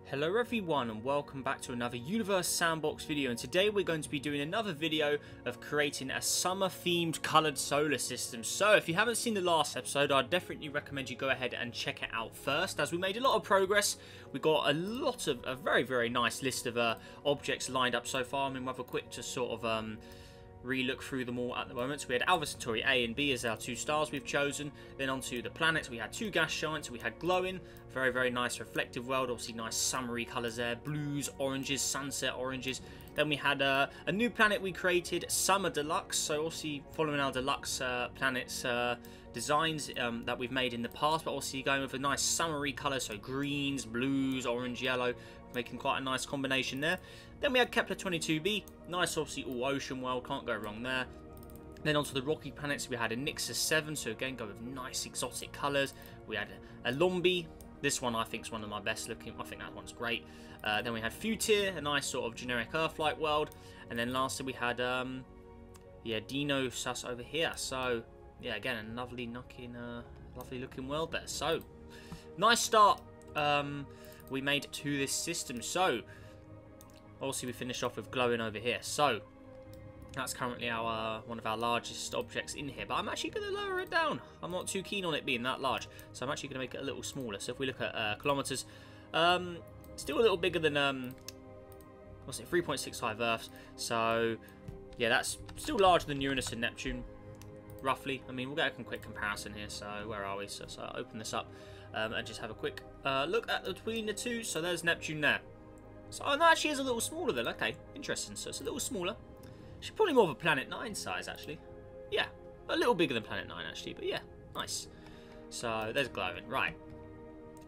Hello everyone and welcome back to another Universe Sandbox video, and today we're going to be doing another video of creating a summer themed coloured solar system. So if you haven't seen the last episode, I'd definitely recommend you go ahead and check it out first, as we made a lot of progress. We got a very nice list of objects lined up so far. I mean, we'll have a quick just sort of re-look through them all at the moment. So we had Alpha Centauri A and B as our two stars we've chosen. Then onto the planets, we had two gas giants. We had glowing, very nice reflective world, obviously nice summery colours there, blues, oranges, sunset oranges. Then we had a new planet we created, Summer Deluxe, so obviously following our deluxe planets designs that we've made in the past, but obviously going with a nice summery colour, so greens, blues, orange, yellow, making quite a nice combination there. Then we had Kepler 22b, nice obviously all ocean world, can't go wrong there. Then onto the rocky planets, we had a Nixus 7, so again go with nice exotic colours. We had a Lombi, this one I think is one of my best looking, I think that one's great. Then we had Futir, a nice sort of generic Earth-like world. And then lastly we had Dino Sus over here, so yeah, again a lovely looking world there. So nice start we made to this system. So obviously we finished off with glowing over here, so that's currently our one of our largest objects in here, but I'm actually going to lower it down. I'm not too keen on it being that large, so I'm actually going to make it a little smaller. So if we look at kilometers, still a little bigger than what's it, 3.65 Earths, so yeah, that's still larger than Uranus and Neptune roughly. I mean, we'll get a quick comparison here. So where are we? So I'll open this up and just have a quick look at between the two. So there's Neptune there. So that actually is a little smaller then. Okay, interesting. So it's a little smaller. She's probably more of a Planet 9 size, actually. Yeah, a little bigger than Planet 9, actually. But yeah, nice. So there's glowing. Right.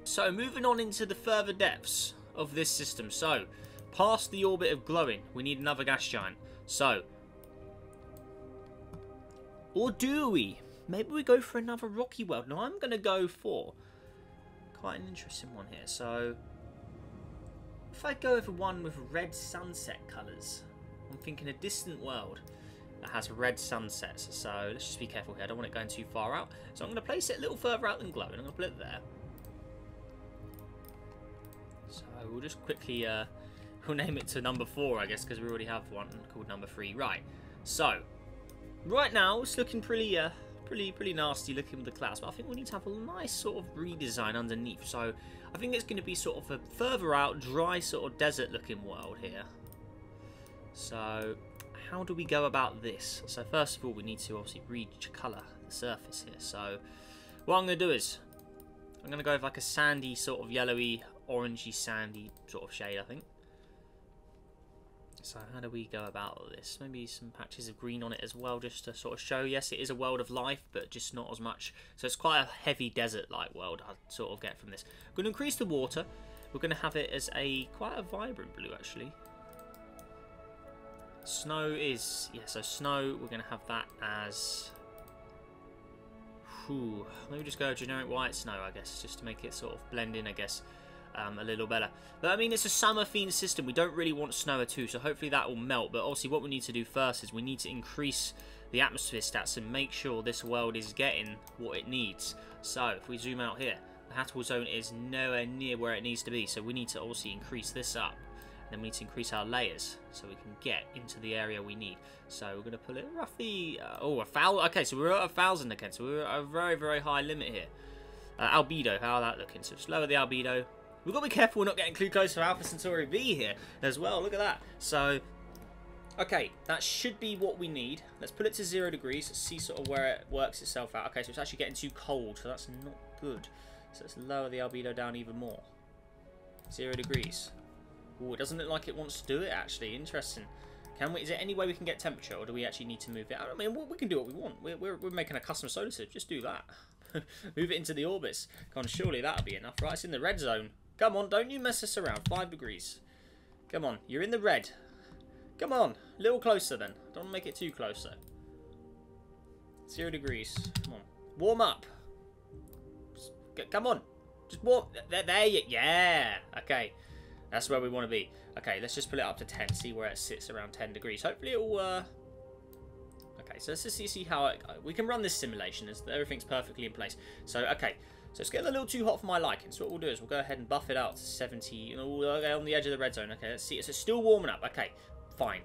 So moving on into the further depths of this system. So past the orbit of glowing, we need another gas giant. So, or do we? Maybe we go for another rocky world. Now I'm going to go for quite an interesting one here. So if I go for one with red sunset colours, I'm thinking a distant world that has red sunsets. So let's just be careful here. I don't want it going too far out. So I'm going to place it a little further out than glowing. I'm going to put it there. So we'll just quickly we'll name it to number 4, I guess, because we already have one called number 3. Right. So right now it's looking pretty nasty looking with the clouds, but I think we need to have a nice sort of redesign underneath. So I think it's going to be sort of a further out, dry sort of desert looking world here. So how do we go about this? So first of all, we need to obviously recolour the surface here. So what I'm going to do is I'm going to go with like a sandy sort of yellowy, orangey, sandy sort of shade, I think. So how do we go about this? Maybe some patches of green on it as well, just to sort of show, yes, it is a world of life, but just not as much. So it's quite a heavy desert-like world I sort of get from this. I'm going to increase the water. We're going to have it as quite a vibrant blue, actually. Snow is, yeah, so snow, we're going to have that as, maybe just go generic white snow, I guess, just to make it sort of blend in, I guess, a little better. But I mean, it's a summer themed system. We don't really want snow at all, so hopefully that will melt. But obviously what we need to do first is we need to increase the atmosphere stats and make sure this world is getting what it needs. So if we zoom out here, the habitable zone is nowhere near where it needs to be, so we need to obviously increase this up. Then we need to increase our layers so we can get into the area we need. So we're going to put it roughly, 1,000. Okay, so we're at 1,000 again. So we're at a very high limit here. Albedo, how that looking? So just lower the albedo. We've got to be careful we're not getting too close to Alpha Centauri B here as well. Look at that. So, okay, that should be what we need. Let's put it to 0 degrees. Let's see sort of where it works itself out. Okay, so it's actually getting too cold, so that's not good. So let's lower the albedo down even more. 0 degrees. Oh, it doesn't look like it wants to do it, actually. Interesting. Can we? Is there any way we can get temperature, or do we actually need to move it? I mean, we can do what we want. We're making a custom solar system. Just do that. Move it into the orbits. Come on, surely that'll be enough, right? It's in the red zone. Come on, don't you mess us around. 5 degrees. Come on, you're in the red. Come on, a little closer then. Don't make it too close though. 0 degrees. Come on, warm up. Come on, just warm. There you. Yeah. Okay. That's where we want to be. Okay, let's just put it up to 10. See where it sits around 10 degrees. Hopefully it will... Okay, so let's just see how we can run this simulation as everything's perfectly in place. So, okay. So it's getting a little too hot for my liking. So what we'll do is we'll go ahead and buff it out to 70. You know, we'll go on the edge of the red zone. Okay, let's see. It's still warming up. Okay, fine.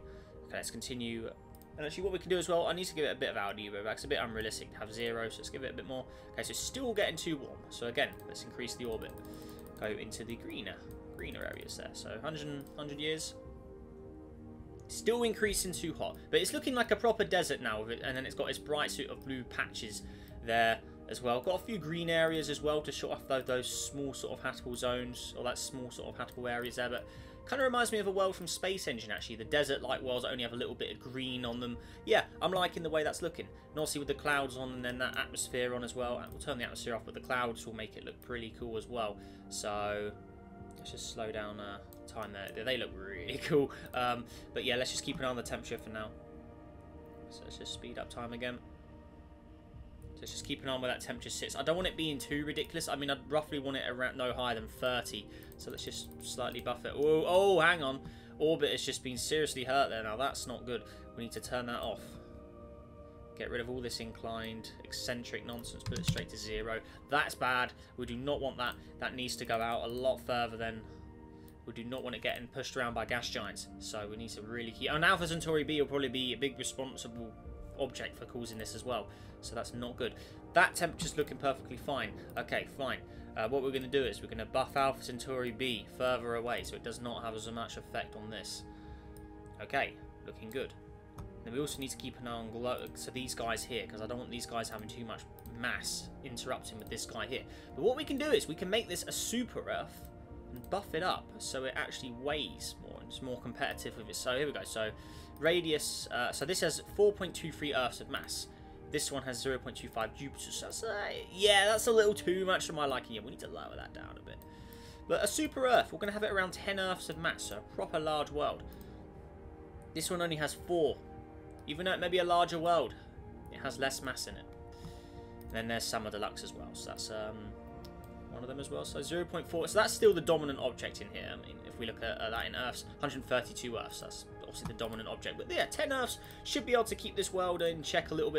Okay, let's continue. And actually what we can do as well, I need to give it a bit of albedo back. It's a bit unrealistic to have 0, so let's give it a bit more. Okay, so it's still getting too warm. So again, let's increase the orbit. Go into the greener areas there. So 100 years. Still increasing too hot. But it's looking like a proper desert now with it, and then it's got its bright suit of blue patches there as well. Got a few green areas as well to show off those small sort of habitable zones, or that small sort of habitable areas there, but kind of reminds me of a world from Space Engine actually. The desert-like worlds only have a little bit of green on them. Yeah, I'm liking the way that's looking. And obviously with the clouds on and then that atmosphere on as well. We'll turn the atmosphere off, but the clouds will make it look pretty cool as well. So let's just slow down time there. They look really cool. But yeah, let's just keep an eye on the temperature for now. So let's just speed up time again. So let's just keep an eye on where that temperature sits. I don't want it being too ridiculous. I mean, I'd roughly want it around no higher than 30. So let's just slightly buff it. Oh, hang on. Orbit has just been seriously hurt there. Now, that's not good. We need to turn that off. Get rid of all this inclined, eccentric nonsense. Put it straight to 0. That's bad. We do not want that. That needs to go out a lot further than... We do not want it getting pushed around by gas giants. So we need to really keep... And Alpha Centauri B will probably be a big responsible object for causing this as well. So that's not good. That temperature's looking perfectly fine. Okay, fine. What we're going to do is we're going to buff Alpha Centauri B further away so it does not have as much effect on this. Okay, looking good. Then we also need to keep an eye on so these guys here, because I don't want these guys having too much mass interrupting with this guy here. But what we can do is we can make this a super Earth and buff it up so it actually weighs more and it's more competitive with it. So here we go. So radius, so this has 4.23 Earths of mass. This one has 0.25 Jupiter. So that's, yeah, that's a little too much for my liking. Yeah, we need to lower that down a bit. But a super Earth, we're going to have it around 10 Earths of mass, so a proper large world. This one only has 4. Even though it may be a larger world, it has less mass in it. And then there's Summer Deluxe as well, so that's one of them as well. So 0.4, so that's still the dominant object in here. I mean, if we look at that in Earths, 132 Earths, that's obviously the dominant object. But yeah, 10 Earths should be able to keep this world in check a little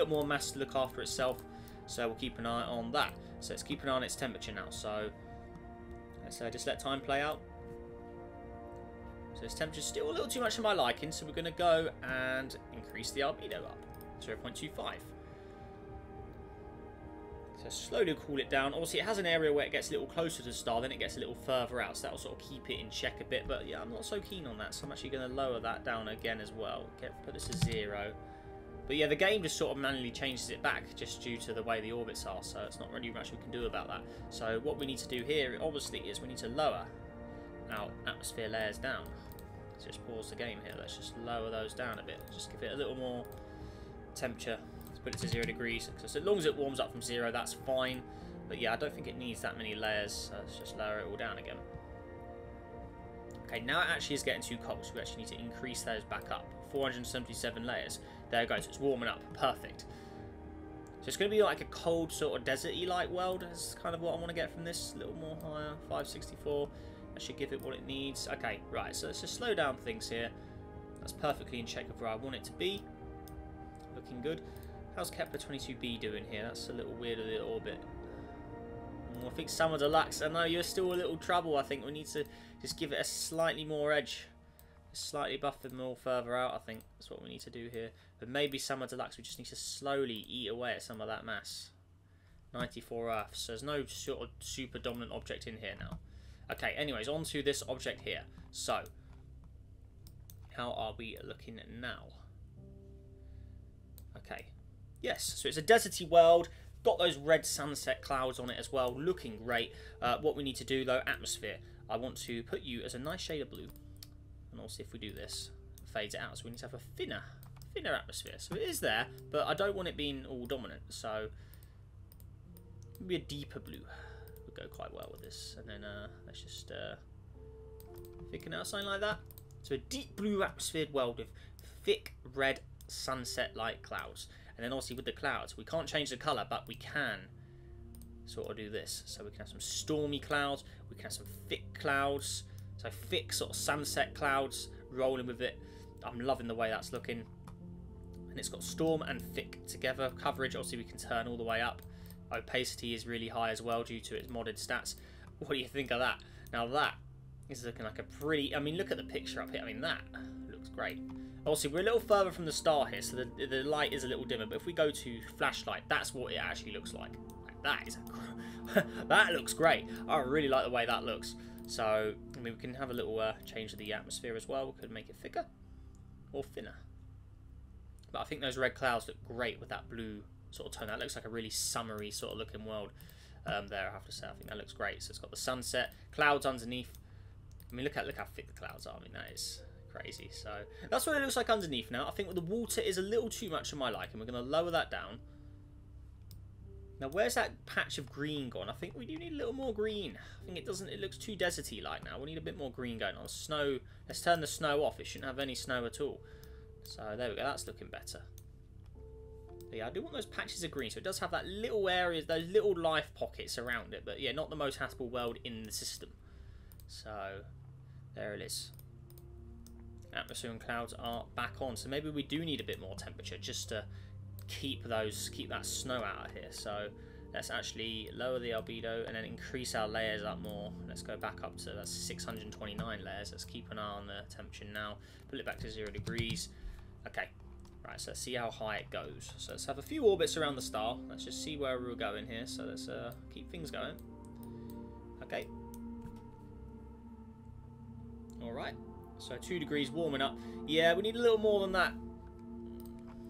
more mass to look after itself. So we'll keep an eye on that. So let's keep an eye on its temperature now. So let's just let time play out. So this temperature's still a little too much for my liking, so we're going to go and increase the albedo up, 0.25. So slowly cool it down. Obviously it has an area where it gets a little closer to the star, then it gets a little further out, so that'll sort of keep it in check a bit. But yeah, I'm not so keen on that, so I'm actually going to lower that down again as well. Put this to 0. But yeah, the game just sort of manually changes it back just due to the way the orbits are, so it's not really much we can do about that. So what we need to do here, obviously, is we need to lower our atmosphere layers down. So just pause the game here. Let's just lower those down a bit. Just give it a little more temperature. Let's put it to 0 degrees. So as long as it warms up from 0, that's fine. But yeah, I don't think it needs that many layers. So let's just lower it all down again. Okay, now it actually is getting too cold, so we actually need to increase those back up. 477 layers. There it goes. It's warming up. Perfect. So it's going to be like a cold sort of desert-y like world. That's kind of what I want to get from this. A little more higher. 564. That should give it what it needs. Okay, right. So let's just slow down things here. That's perfectly in check of where I want it to be. Looking good. How's Kepler 22b doing here? That's a little weird, a little orbit. I think Summer Deluxe. I know you're still a little trouble. I think we need to just give it a slightly more edge. Slightly buff them all further out, I think. That's what we need to do here. But maybe Summer Deluxe, we just need to slowly eat away at some of that mass. 94 Earths. So there's no sort of super dominant object in here now. Okay, anyways, on to this object here. So, how are we looking now? Okay. Yes, so it's a deserty world. Got those red sunset clouds on it as well. Looking great. What we need to do, though, atmosphere. I want to put you as a nice shade of blue. And also, if we do this, it fades it out. So we need to have a thinner atmosphere. So it is there, but I don't want it being all dominant. So maybe a deeper blue would go quite well with this. And then let's just thicken out something like that. So a deep blue atmosphered world with thick red sunset-like clouds. And then obviously with the clouds, we can't change the colour, but we can sort of do this. So we can have some stormy clouds. We can have some thick clouds. So thick sort of sunset clouds rolling with it. I'm loving the way that's looking. And it's got storm and thick together coverage. Obviously we can turn all the way up. Opacity is really high as well due to its modded stats. What do you think of that? Now that is looking like a pretty... I mean, look at the picture up here. I mean, that looks great. Obviously, we're a little further from the star here, so the light is a little dimmer. But if we go to flashlight, that's what it actually looks like. That is that looks great. I really like the way that looks. So, I mean, we can have a little change of the atmosphere as well. We could make it thicker or thinner. But I think those red clouds look great with that blue sort of tone. That looks like a really summery sort of looking world there, I have to say. I think that looks great. So it's got the sunset, clouds underneath. I mean, look how thick the clouds are. I mean, that is crazy. So that's what it looks like underneath now. I think the water is a little too much for my liking. We're going to lower that down. Now, where's that patch of green gone? I think we do need a little more green. I think it looks too deserty like now. We need a bit more green going on. Snow, let's turn the snow off. It shouldn't have any snow at all. So there we go, that's looking better. But yeah, I do want those patches of green, so it does have that little areas, those little life pockets around it. But yeah, not the most habitable world in the system. So there it is. Atmosphere and clouds are back on. So maybe we do need a bit more temperature just to keep that snow out of here. So let's actually lower the albedo and then increase our layers up more. Let's go back up to, that's 629 layers. Let's keep an eye on the temperature now. Put it back to 0 degrees. Okay, right, so let's see how high it goes. So let's have a few orbits around the star. Let's just see where we're going here. So let's keep things going. Okay. Alright, so 2 degrees warming up. Yeah, we need a little more than that.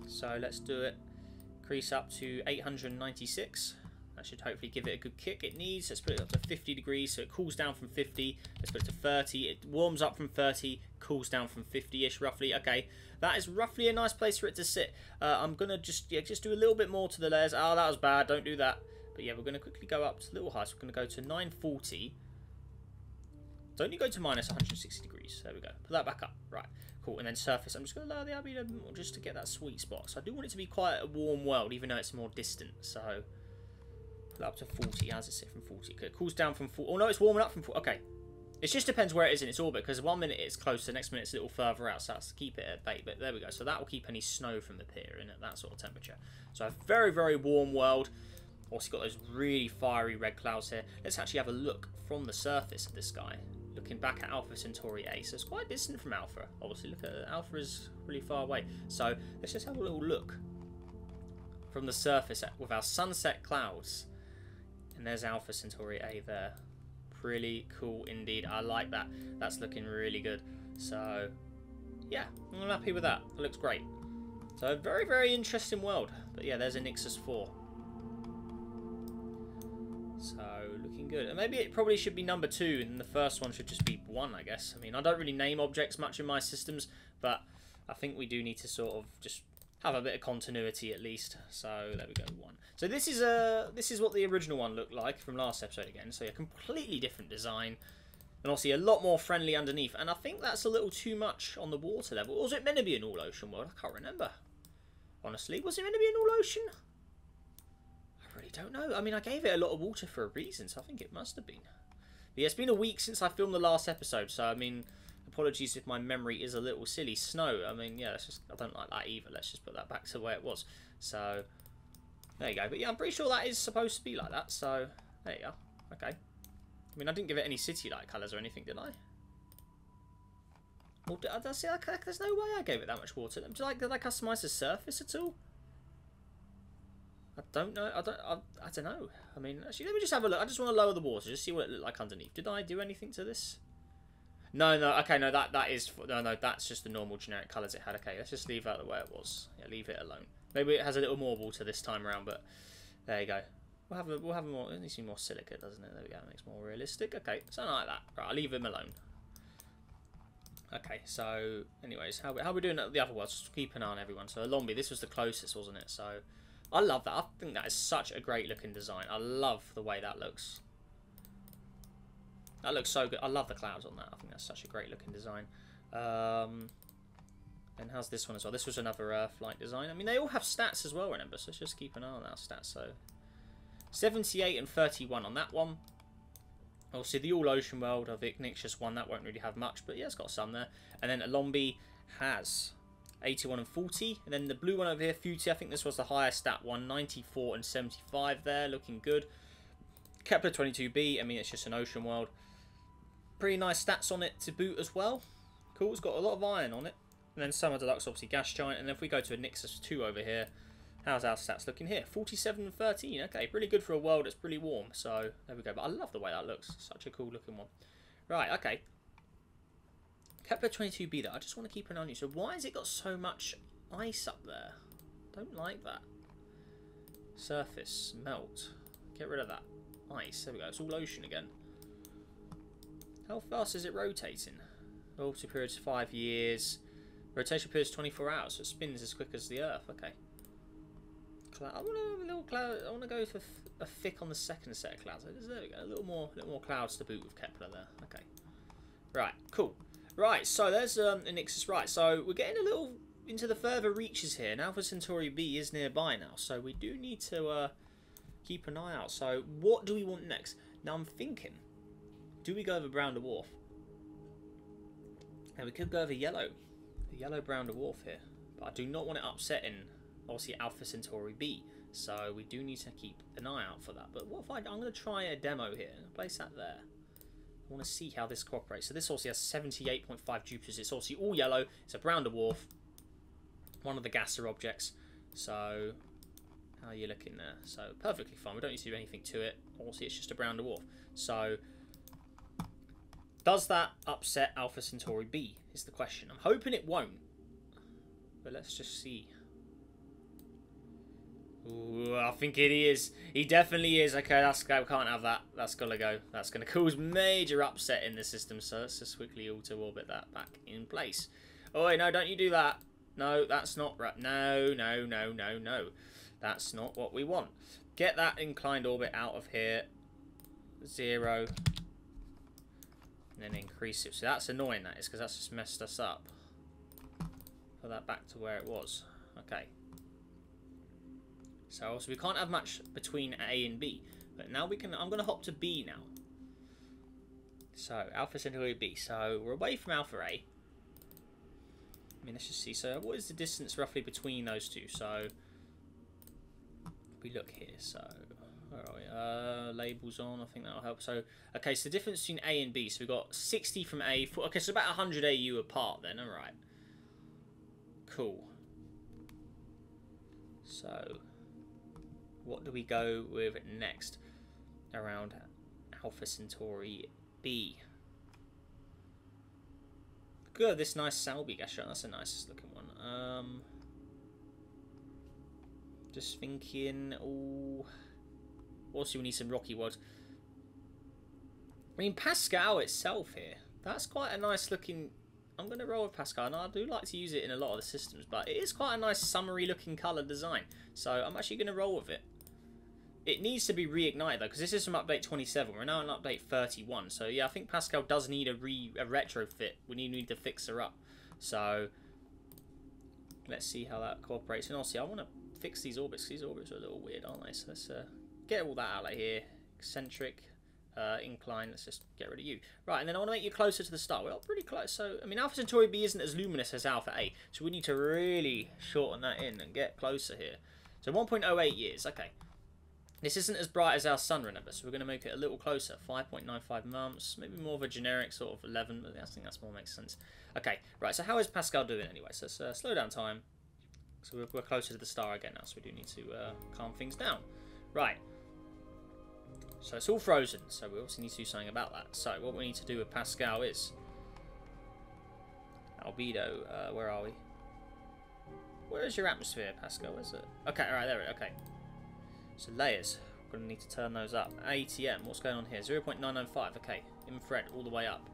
So let's do it. Increase up to 896. That should hopefully give it a good kick. It needs, let's put it up to 50 degrees, so it cools down from 50. Let's put it to 30. It warms up from 30, cools down from 50-ish roughly. Okay, that is roughly a nice place for it to sit. I'm going to just do a little bit more to the layers. Oh, that was bad. Don't do that. But yeah, we're going to quickly go up to a little high. So we're going to go to 940. Don't you go to minus 160 degrees. There we go. Put that back up. Right. Cool. And then surface. I'm just going to lower the albedo more just to get that sweet spot. So I do want it to be quite a warm world, even though it's more distant. So put that up to 40. How's it sit from 40? Okay, it cools down from 40. Oh no, it's warming up from 40. Okay. It just depends where it is in its orbit, because 1 minute it's close, the next minute it's a little further out, so that's to keep it at bay. But there we go. So that will keep any snow from appearing at that sort of temperature. So a very, very warm world. Also got those really fiery red clouds here. Let's actually have a look from the surface of this guy. Looking back at Alpha Centauri A, so it's quite distant from Alpha. Obviously, look at Alpha is really far away. So let's just have a little look from the surface with our sunset clouds. And there's Alpha Centauri A there. Really cool indeed. I like that. That's looking really good. So yeah, I'm happy with that. It looks great. So a very, very interesting world. But yeah, there's a Nixus 4. So looking good. And maybe it probably should be number 2 and the first one should just be 1, I guess. I mean, I don't really name objects much in my systems, but I think we do need to sort of just have a bit of continuity at least. So there we go, 1. So this is what the original one looked like from last episode again. So a completely different design. And obviously a lot more friendly underneath. And I think that's a little too much on the water level. Or was it meant to be an all-ocean world? I can't remember. Honestly, was it meant to be an all-ocean? I really don't know. I mean, I gave it a lot of water for a reason, so I think it must have been. But yeah, it's been a week since I filmed the last episode, so I mean, apologies if my memory is a little silly. Snow, I mean, yeah, I don't like that either. Let's just put that back to where it was. So, there you go. But yeah, I'm pretty sure that is supposed to be like that, so there you go. Okay. I mean, I didn't give it any city-like colours or anything, did I? Well, there's no way I gave it that much water. Did I customise the surface at all? I don't know. I don't know. I mean, actually, let me just have a look. I just want to lower the water, just see what it looked like underneath. Did I do anything to this? No. Okay, no. That's just the normal generic colours it had. Okay, let's just leave that the way it was. Yeah, leave it alone. Maybe it has a little more water this time around, but there you go. We'll have more. It needs to be more silica, doesn't it? There we go. It makes it more realistic. Okay, something like that. Right, I'll leave him alone. Okay, so anyways, how are we doing at the other worlds? Just keep an eye on everyone. So Lombi, this was the closest, wasn't it? So I love that. I think that is such a great looking design. I love the way that looks. That looks so good. I love the clouds on that. I think that's such a great looking design. And how's this one as well? This was another Earth-like design. I mean, they all have stats as well, remember? So let's just keep an eye on our stats. So 78 and 31 on that one. Obviously, the all-ocean world of Ignatius one, that won't really have much. But yeah, it's got some there. And then Alombi has 81 and 40. And then the blue one over here, Futi, I think this was the highest stat one. 94 and 75 there, looking good. Kepler 22b, I mean, it's just an ocean world. Pretty nice stats on it to boot as well. Cool, it's got a lot of iron on it. And then Summer Deluxe, obviously gas giant. And then if we go to a Nixus 2 over here, how's our stats looking here? 47 and 13. Okay, really good for a world that's pretty warm. So there we go. But I love the way that looks. Such a cool looking one. Right, okay. Kepler 22b though, I just want to keep an eye on you. So why has it got so much ice up there? Don't like that. Surface, melt. Get rid of that ice. There we go. It's all ocean again. How fast is it rotating? Orbital period's 5 years. Rotation period's 24 hours. So it spins as quick as the Earth. Okay. Cloud. I want a little cloud. I want to go for a thick on the second set of clouds. There we go. A little more clouds to boot with Kepler there. Okay. Right. Cool. Right. So there's a Nixus. Right. So we're getting a little into the further reaches here. And Alpha Centauri B is nearby now. So we do need to keep an eye out. So what do we want next? Now I'm thinking, do we go over brown dwarf? And we could go over yellow. The yellow brown dwarf here. But I do not want it upsetting, obviously, Alpha Centauri B. So we do need to keep an eye out for that. But what if I'm going to try a demo here. Place that there. I want to see how this cooperates. So this obviously has 78.5 Jupiters. It's obviously all yellow. It's a brown dwarf. One of the gaser objects. So how are you looking there? So perfectly fine. We don't need to do anything to it. Obviously, it's just a brown dwarf. So does that upset Alpha Centauri B is the question. I'm hoping it won't. But let's just see. Ooh, I think it is. He definitely is. Okay, we can't have that. That's got to go. That's going to cause major upset in the system. So let's just quickly auto-orbit that back in place. Oh, wait, no, don't you do that. No, that's not right. No, no, no, no, no. That's not what we want. Get that inclined orbit out of here. 0. And then increase it. So that's annoying, that is, because that's just messed us up. Put that back to where it was. Okay. So also we can't have much between A and B. But now we can. I'm going to hop to B now. So Alpha Centauri B. So we're away from Alpha A. I mean, let's just see. So what is the distance roughly between those two? So if we look here. So where are we? Labels on. I think that'll help. So okay. So the difference between A and B. So we've got 60 from A. Okay, so about 100 AU apart then. All right. Cool. So what do we go with next around Alpha Centauri B? Good, this nice Salby gas shot. That's a nice looking one. Just thinking. Oh, also we need some rocky worlds. I mean, Pascal itself here. That's quite a nice looking. I'm going to roll with Pascal, and I do like to use it in a lot of the systems, but it is quite a nice summery looking colour design. So I'm actually going to roll with it. It needs to be reignited though, because this is from update 27. We're now on update 31. So yeah, I think Pascal does need a retrofit. We need to fix her up. So let's see how that cooperates. And also, I want to fix these orbits. These orbits are a little weird, aren't they? So let's get all that out of here. Eccentric, incline. Let's just get rid of you. Right, and then I want to make you closer to the star. Well, pretty close. So I mean, Alpha Centauri B isn't as luminous as Alpha A, so we need to really shorten that in and get closer here. So 1.08 years. Okay. This isn't as bright as our sun, remember, so we're going to make it a little closer. 5.95 months, maybe more of a generic sort of 11, but I think that's more makes sense. Okay, right, so how is Pascal doing anyway? So let's slow down time. So we're closer to the star again now, so we do need to calm things down. Right. So it's all frozen, so we obviously need to do something about that. So what we need to do with Pascal is albedo. Where are we? Where is your atmosphere, Pascal? Where's it? Okay, all right, there we go. Okay. So layers, we're going to need to turn those up. ATM, what's going on here? 0.995, okay. Infrared, all the way up.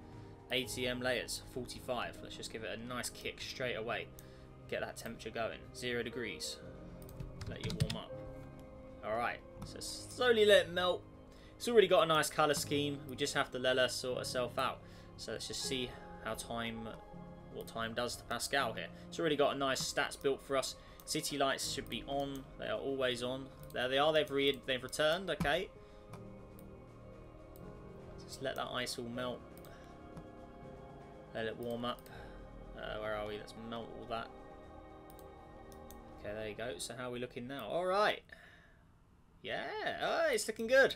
ATM layers, 45. Let's just give it a nice kick straight away. Get that temperature going. 0 degrees. Let you warm up. Alright, so slowly let it melt. It's already got a nice colour scheme. We just have to let her sort herself out. So let's just see how what time does to Pascal here. It's already got a nice stats built for us. City lights should be on. They are always on. There they are. They've returned. Okay. Just let that ice all melt. Let it warm up. Where are we? Let's melt all that. Okay, there you go. So how are we looking now? All right. Yeah, oh, it's looking good.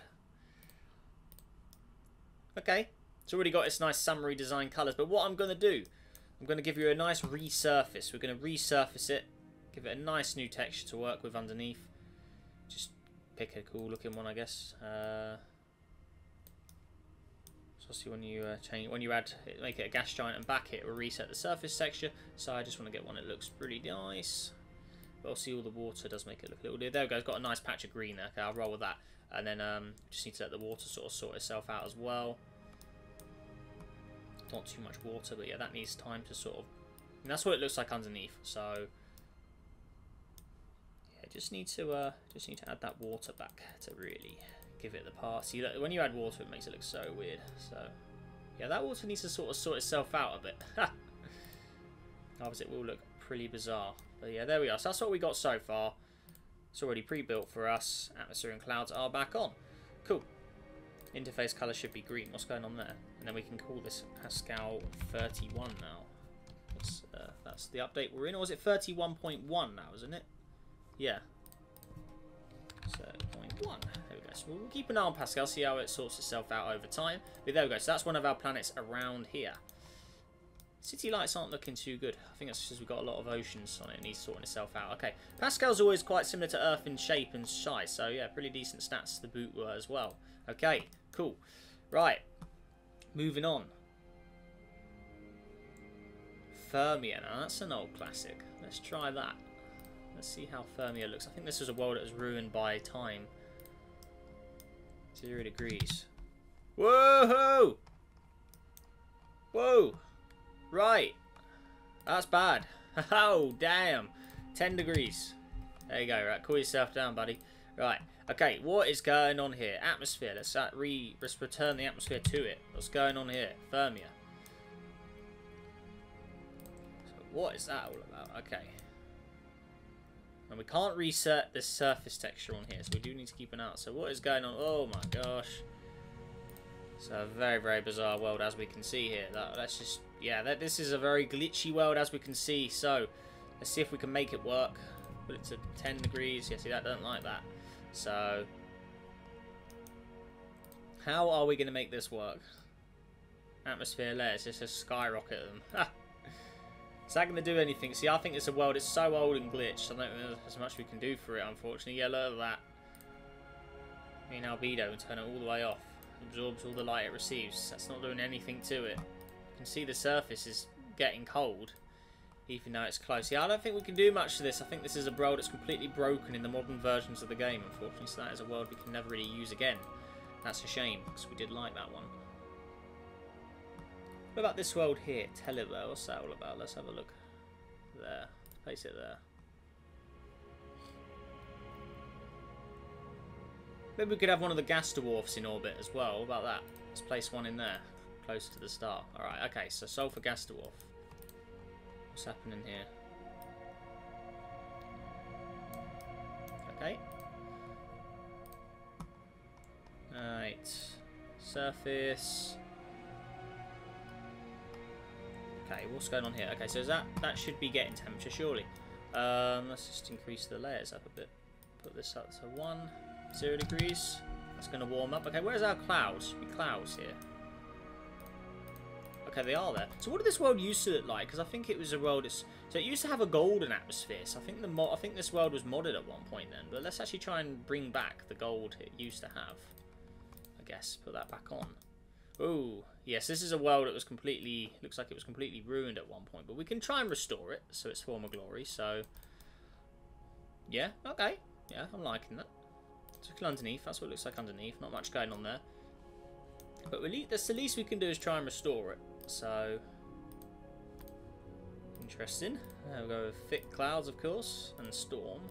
Okay, it's already got its nice summary design colours. But what I'm going to do, I'm going to give you a nice resurface. We're going to resurface it, give it a nice new texture to work with underneath. Just pick a cool looking one, I guess. So see when you make it a gas giant and back it will reset the surface texture. So I just want to get one that looks pretty nice. But obviously all the water does make it look a little bit. There we go, it's got a nice patch of green there. Okay, I'll roll with that. And then just need to let the water sort of sort itself out as well. Not too much water, but yeah, that needs time to sort of... And that's what it looks like underneath. So yeah, just need to add that water back to really give it the part. See, that when you add water, it makes it look so weird. So yeah, that water needs to sort of sort itself out a bit. Otherwise, it will look pretty bizarre. But yeah, there we are. So that's what we got so far. It's already pre-built for us. Atmosphere and clouds are back on. Cool. Interface color should be green. What's going on there? And then we can call this Pascal 31 now. That's the update we're in. Or is it 31.1 now, isn't it? Yeah. So 0.1. There we go. So we'll keep an eye on Pascal, see how it sorts itself out over time. But there we go. So that's one of our planets around here. City lights aren't looking too good. I think that's because we've got a lot of oceans on it. It needs sorting itself out. Okay, Pascal's always quite similar to Earth in shape and size. So yeah, pretty decent stats to boot as well. Okay, cool. Right, moving on. Firmia. Now that's an old classic. Let's try that. Let's see how Firmia looks. I think this was a world that was ruined by time. 0 degrees. Whoa! Whoa! Right, that's bad. Oh, damn. 10 degrees. There you go, right, cool yourself down, buddy. Right, okay, what is going on here? Atmosphere, let's return the atmosphere to it. What's going on here? Firmia. So what is that all about? Okay. And we can't reset this surface texture on here, so we do need to keep an eye out. So what is going on? Oh my gosh. It's a very, very bizarre world, as we can see here. That's just... Yeah, this is a very glitchy world, as we can see. So, let's see if we can make it work. Put it to 10 degrees. Yeah, see, that doesn't like that. So, how are we going to make this work? Atmosphere layers, just skyrocket them. Is that going to do anything? See, I think it's a world, it's so old and glitched. I don't think there's much we can do for it, unfortunately. Yeah, look at that. Me and albedo and turn it all the way off. Absorbs all the light it receives. That's not doing anything to it. You can see the surface is getting cold, even though it's close. Yeah, I don't think we can do much to this. I think this is a world that's completely broken in the modern versions of the game, unfortunately. So that is a world we can never really use again. That's a shame, because we did like that one. What about this world here? Telever, what's that all about? Let's have a look. There. Place it there. Maybe we could have one of the gas dwarfs in orbit as well. What about that? Let's place one in there, close to the star. Alright, okay, so sulfur gas dwarf. What's happening here? Okay. Alright. Surface. Okay, what's going on here? Okay, so is that should be getting temperature, surely. Let's just increase the layers up a bit. Put this up to 0 degrees. That's going to warm up. Okay, where's our clouds? Should be clouds here. Okay, they are there. So what did this world used to look like? Because I think it was a world... So it used to have a golden atmosphere. So I think this world was modded at one point then. But let's actually try and bring back the gold it used to have. I guess. Put that back on. Oh, yes, this is a world that was completely... Looks like it was completely ruined at one point. But we can try and restore it. So it's former glory. So... Yeah, okay. Yeah, I'm liking that. Look underneath, that's what it looks like underneath. Not much going on there. But that's the least we can do is try and restore it. So, interesting. We'll go with thick clouds, of course, and storm.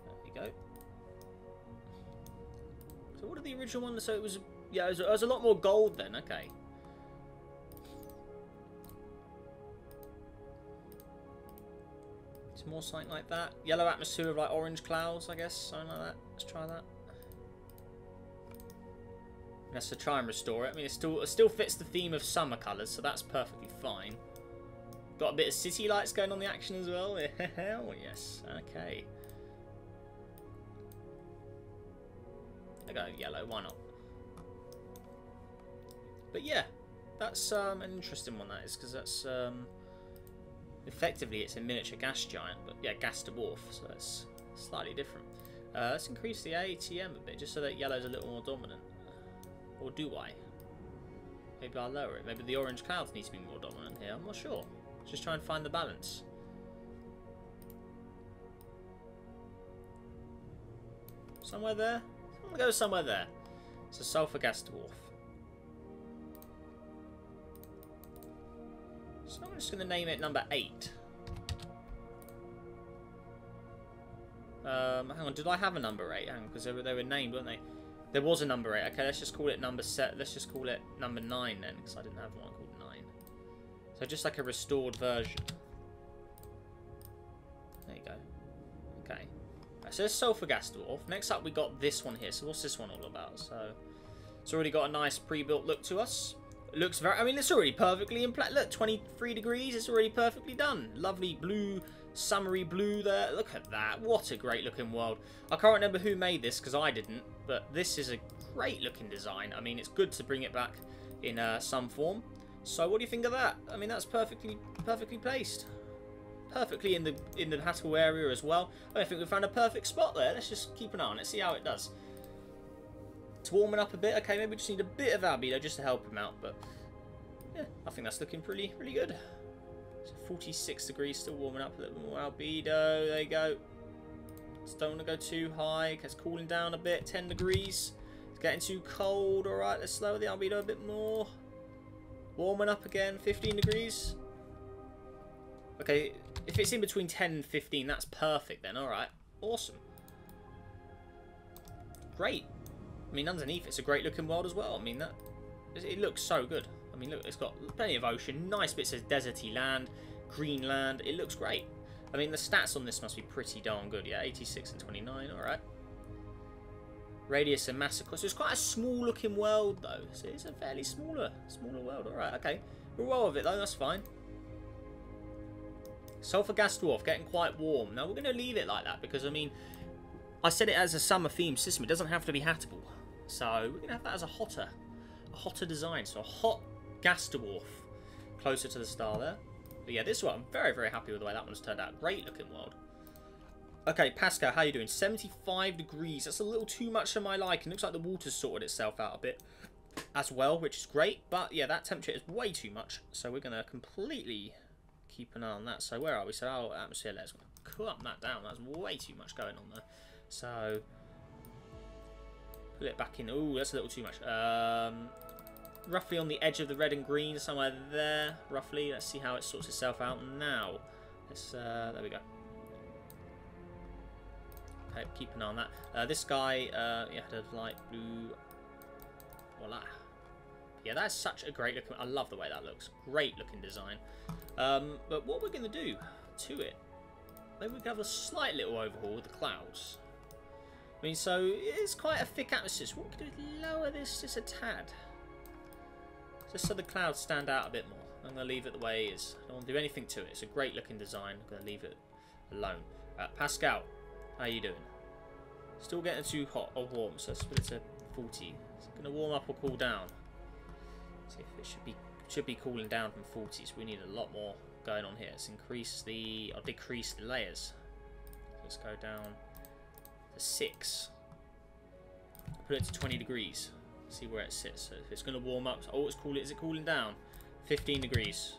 There we go. So what did the original one... So it was... Yeah, it was a lot more gold then, okay. More something like that. Yellow atmosphere with like orange clouds, I guess. Something like that. Let's try that. Let's try and restore it. I mean, it still fits the theme of summer colours, so that's perfectly fine. Got a bit of city lights going on the action as well. Hell yes. Okay. I go yellow. Why not? But yeah, that's an interesting one. That is, because that's effectively it's a miniature gas giant, but yeah, gas dwarf. So that's slightly different. Let's increase the ATM a bit, just so that yellow's a little more dominant. Or do I? Maybe I'll lower it. Maybe the orange clouds need to be more dominant here. I'm not sure. Just try and find the balance. Somewhere there? I'm going to go somewhere there. It's a sulfur gas dwarf. So I'm just going to name it number 8. Hang on, did I have a number 8? Hang on, because they were named, weren't they? There was a number 8. Okay, let's just call it number set. Let's just call it number 9 then, because I didn't have one called 9. So just like a restored version. There you go. Okay. So there's sulfur gas dwarf. Next up we got this one here. So what's this one all about? So it's already got a nice pre-built look to us. It looks very, I mean, it's already perfectly in place. Look, 23 degrees. It's already perfectly done. Lovely blue, summery blue there. Look at that. What a great looking world. I can't remember who made this because I didn't. But this is a great looking design. I mean, it's good to bring it back in some form. So what do you think of that? I mean, that's perfectly placed. Perfectly in the Haskell area as well. I think we found a perfect spot there. Let's just keep an eye on it, see how it does. It's warming up a bit. Okay, maybe we just need a bit of albedo just to help him out. But yeah, I think that's looking pretty good. So 46 degrees, still warming up a little more albedo. There you go. Just don't want to go too high. It's cooling down a bit. 10 degrees. It's getting too cold. All right, let's lower the albedo a bit more. Warming up again. 15 degrees. Okay, if it's in between 10 and 15, that's perfect then. All right, awesome. Great. I mean, underneath it's a great looking world as well. I mean, it looks so good. I mean, look, it's got plenty of ocean, nice bits of deserty land, green land. It looks great. I mean, the stats on this must be pretty darn good. Yeah, 86 and 29. All right. Radius and massacre. So it's quite a small looking world though. So it's a fairly smaller world. All right. Okay. We're well with it though. That's fine. Sulfur gas dwarf getting quite warm. Now we're going to leave it like that because I mean, I said it as a summer themed system. It doesn't have to be hackable. So we're going to have that as a hotter design. So a hot gas dwarf closer to the star there. But yeah, this one, I'm very, very happy with the way that one's turned out. Great looking world. Okay, Pascal, how you doing? 75 degrees. That's a little too much for my liking. Looks like the water's sorted itself out a bit as well, which is great. But yeah, that temperature is way too much. So we're going to completely keep an eye on that. So where are we? So our atmosphere, let's cut that down. That's way too much going on there. So put it back in. Oh, that's a little too much. Roughly on the edge of the red and green, somewhere there, roughly. Let's see how it sorts itself out now. Let's, there we go. Okay, keep an eye on that. This guy, yeah, had a light blue. Voila. Yeah, that's such a great looking. I love the way that looks. Great looking design. But what we're going to do to it, maybe we can have a slight little overhaul with the clouds. I mean, so it's quite a thick atmosphere. So what we can do is lower this just a tad. Just so the clouds stand out a bit more. I'm going to leave it the way it is. I don't want to do anything to it. It's a great looking design. I'm going to leave it alone. Pascal, how are you doing? Still getting too hot or warm, so let's put it to 40. Is it going to warm up or cool down? See if it should be cooling down from 40, so we need a lot more going on here. Let's increase the, or decrease the layers. Let's go down to 6. Put it to 20 degrees. See where it sits. So if it's going to warm up, oh, it's cool. Is it cooling down? 15 degrees.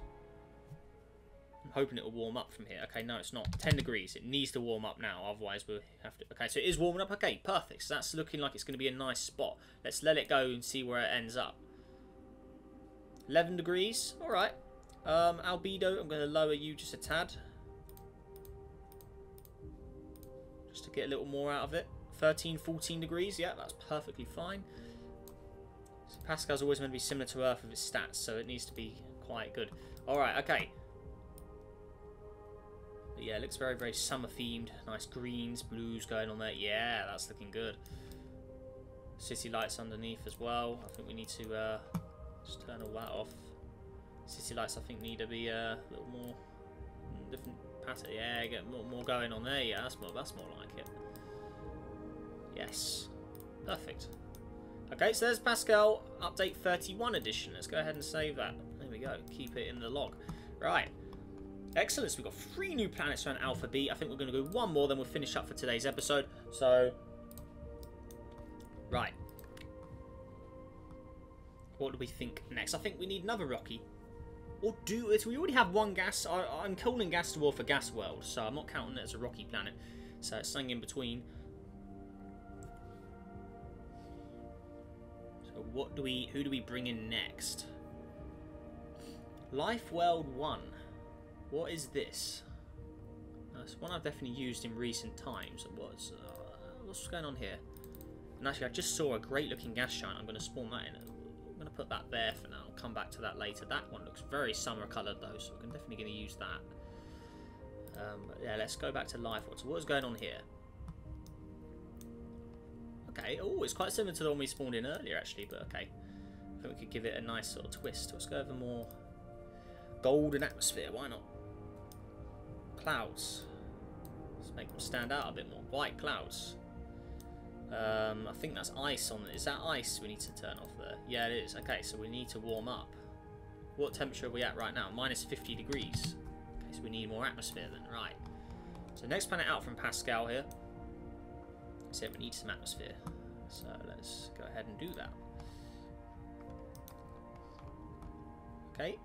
I'm hoping it will warm up from here. Okay, no, it's not. 10 degrees. It needs to warm up now, otherwise we'll have to. Okay, so it is warming up. Okay, perfect. So that's looking like it's going to be a nice spot. Let's let it go and see where it ends up. 11 degrees. All right. Albedo, I'm going to lower you just a tad, just to get a little more out of it. 13, 14 degrees. Yeah, that's perfectly fine. So Pascal's always going to be similar to Earth with its stats, so it needs to be quite good. Alright, okay. But yeah, it looks very, very summer themed. Nice greens, blues going on there. Yeah, that's looking good. City lights underneath as well. I think we need to just turn all that off. City lights, I think, need to be a little more different pattern. Yeah, get more going on there. Yeah, that's more like it. Yes, perfect. Okay, so there's Pascal update 31 edition. Let's go ahead and save that. There we go. Keep it in the log. Right. Excellent. So we've got 3 new planets around Alpha B. I think we're going to go 1 more, then we'll finish up for today's episode. So, right. What do we think next? I think we need another rocky. Or do it. We already have 1 gas. I'm calling gas dwarf a gas world, so I'm not counting it as a rocky planet. So it's something in between. So who do we bring in next? Life World 1. What is this? It's one I've definitely used in recent times. What's going on here? And actually, I just saw a great looking gas giant. I'm going to spawn that in. I'm going to put that there for now. I'll come back to that later. That one looks very summer coloured though, so we're definitely going to use that. But yeah, let's go back to Life World. So what's going on here? Okay, oh, it's quite similar to the one we spawned in earlier actually, but okay. I think we could give it a nice sort of twist. Let's go over more golden atmosphere, why not? Clouds. Let's make them stand out a bit more. White clouds. I think that's ice on it. Is that ice we need to turn off there? Yeah, it is. Okay, so we need to warm up. What temperature are we at right now? Minus 50 degrees. Okay, so we need more atmosphere then, right. So next planet out from Pascal here. So we need some atmosphere. So let's go ahead and do that. Okay.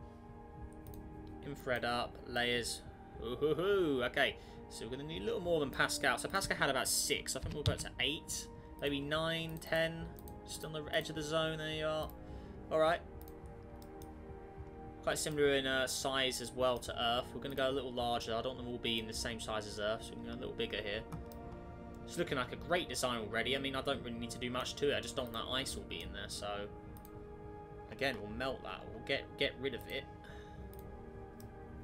Infrared up, layers. Ooh, okay, so we're going to need a little more than Pascal. So Pascal had about 6. I think we'll go to 8, maybe 9, 10. Just on the edge of the zone. There you are. Alright. Quite similar in size as well to Earth. We're going to go a little larger. I don't think we'll be in the same size as Earth, so we can go a little bigger here. It's looking like a great design already. I mean, I don't really need to do much to it. I just don't want that ice will be in there. So, again, we'll melt that. We'll get rid of it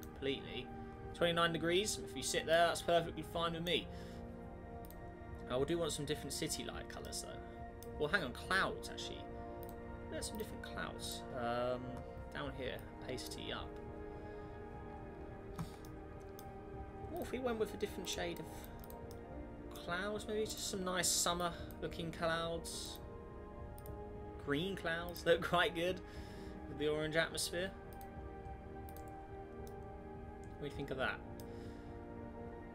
completely. 29 degrees. If you sit there, that's perfectly fine with me. I do want some different city light colours, though. Well, hang on. Clouds, actually. There's some different clouds. Down here. Pasty up. What if we went with a different shade of clouds? Maybe just some nice summer-looking clouds. Green clouds look quite good with the orange atmosphere. What do you think of that?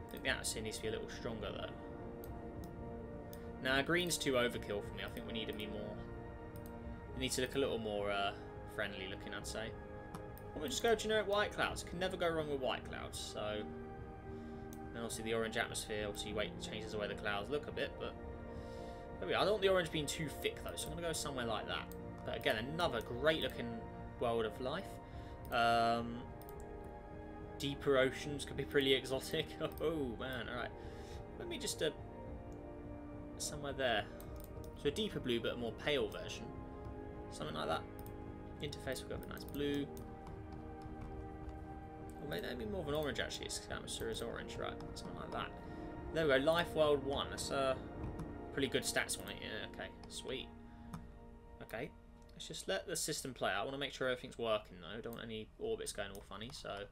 I think the atmosphere needs to be a little stronger though. Nah, green's too overkill for me. I think we need to be more... We need to look a little more friendly looking, I'd say. Or we'll just go generic white clouds. Can never go wrong with white clouds. So, and obviously the orange atmosphere, obviously changes the way the clouds look a bit, but there we are. I don't want the orange being too thick though, so I'm going to go somewhere like that. But again, another great looking world of life. Deeper oceans could be pretty exotic. Oh man, alright. Let me just somewhere there. So a deeper blue but a more pale version. Something like that. Interface will go with a nice blue. Or maybe more of an orange actually. Its atmosphere is orange, right? Something like that. There we go, Life World 1. That's pretty good stats on it. Yeah, okay, sweet. Okay. Let's just let the system play out. I want to make sure everything's working though. Don't want any orbits going all funny, so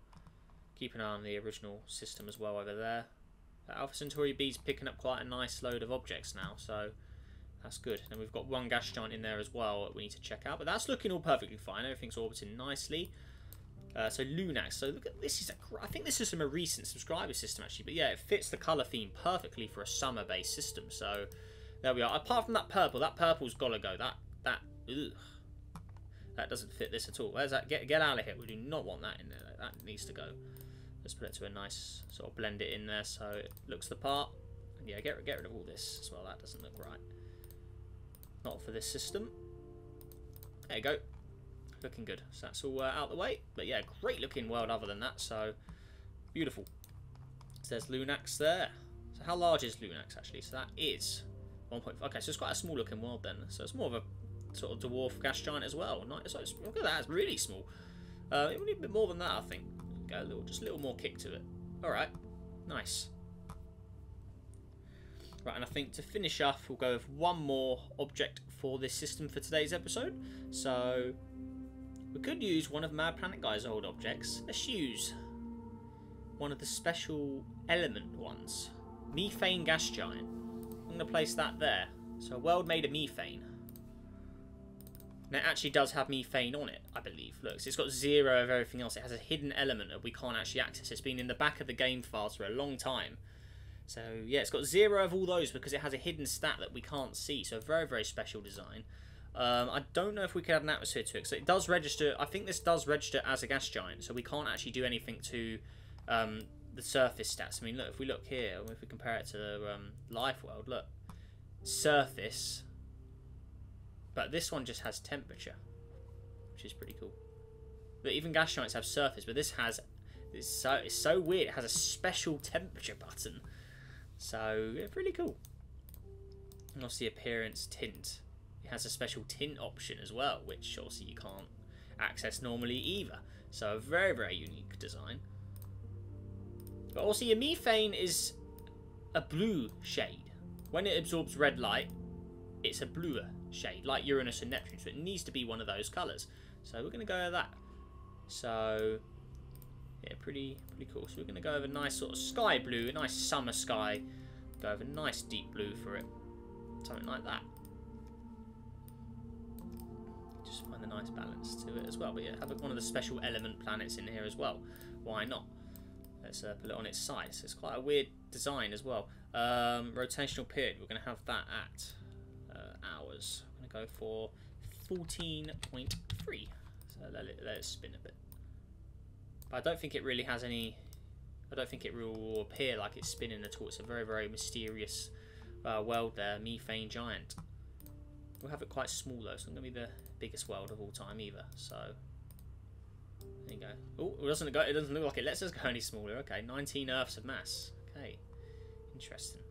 keep an eye on the original system as well over there. Alpha Centauri B's picking up quite a nice load of objects now, so that's good. And we've got 1 gas giant in there as well that we need to check out, but that's looking all perfectly fine. Everything's orbiting nicely. So Lunax. So look at this. I think this is from a recent subscriber system actually, but yeah, it fits the colour theme perfectly for a summer-based system. So there we are. Apart from that purple's got to go. That doesn't fit this at all. Where's that? Get out of here. We do not want that in there. That needs to go. Let's put it to a nice sort of blend it in there so it looks the part. And yeah, get rid of all this as well. That doesn't look right. Not for this system. There you go. Looking good. So that's all out the way. But yeah, great looking world other than that. So beautiful. So there's Lunax there. So how large is Lunax actually? So that is 1.5. Okay, so it's quite a small looking world then. So it's more of a sort of dwarf gas giant as well. Nice. So look at that. It's really small. We need a bit more than that, I think. Go just a little more kick to it. All right. Nice. Right, and I think to finish off, we'll go with 1 more object for this system for today's episode. So We could use one of Mad Planet Guy's old objects. Let's use one of the special element ones. Methane gas giant. I'm going to place that there. So a world made of methane. And it actually does have methane on it, I believe. Look, so it's got 0 of everything else. It has a hidden element that we can't actually access. It's been in the back of the game files for a long time. So, yeah, it's got 0 of all those because it has a hidden stat that we can't see. So, very, very special design. I don't know if we could add an atmosphere to it. So, it does register... I think this does register as a gas giant. So, we can't actually do anything to the surface stats. I mean, look, if we look here, if we compare it to the life world, look. Surface... But this one just has temperature, which is pretty cool. But even gas giants have surface, but this has... It's so weird. It has a special temperature button. So, yeah, pretty cool. And obviously appearance, tint. It has a special tint option as well, which obviously you can't access normally either. So, a very, very unique design. But also your methane is a blue shade. When it absorbs red light, it's a bluer shade, like Uranus and Neptune, so it needs to be one of those colours. So we're going to go with that. So yeah, pretty cool. So we're going to go with a nice sort of sky blue, a nice summer sky. Go with a nice deep blue for it, something like that. Just find a nice balance to it as well. But yeah, have one of the special element planets in here as well. Why not? Let's put it on its side. So it's quite a weird design as well. Rotational period. We're going to have that at hours. I'm going to go for 14.3. So let it spin a bit. But I don't think it really has any... I don't think it will appear like it's spinning at all. It's a very, very mysterious world there. Methane giant. We'll have it quite small though. It's not going to be the biggest world of all time either. So there you go. Oh, it doesn't look like it lets us go any smaller. Okay, 19 Earths of mass. Okay, interesting.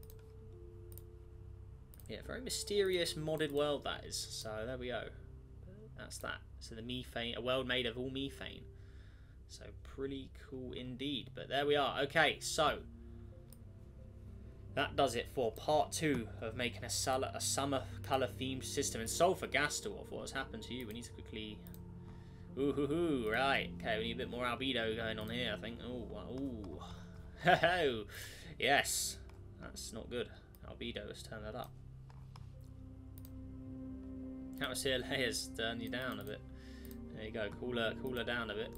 Yeah, very mysterious modded world that is. So there we go. That's that. So the methane, a world made of all methane. So pretty cool indeed. But there we are. Okay, so that does it for part 2 of making a summer colour themed system. And Sulfur Gas Dwarf, what has happened to you? We need to quickly... Ooh, right. Okay, we need a bit more albedo going on here, I think. Ooh. Ho-ho. Yes. That's not good. Albedo, let's turn that up. Atmosphere layers turn you down a bit. There you go, cooler down a bit.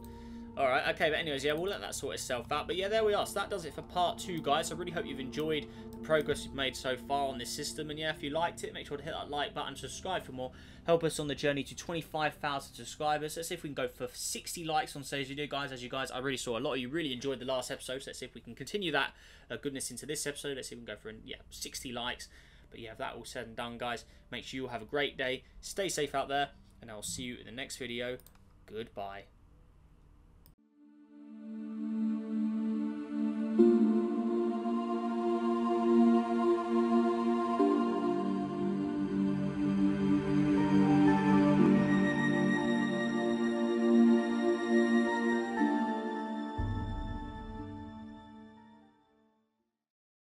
Alright, okay, but anyways, yeah, we'll let that sort itself out. But yeah, there we are. So that does it for part 2, guys. I really hope you've enjoyed the progress we've made so far on this system. And yeah, if you liked it, make sure to hit that like button, subscribe for more. Help us on the journey to 25,000 subscribers. Let's see if we can go for 60 likes on today's video, guys. As you guys, I really saw a lot of you really enjoyed the last episode. So let's see if we can continue that goodness into this episode. Let's see if we can go for, yeah, 60 likes. But yeah, if that all said and done, guys, make sure you all have a great day. Stay safe out there, and I'll see you in the next video. Goodbye.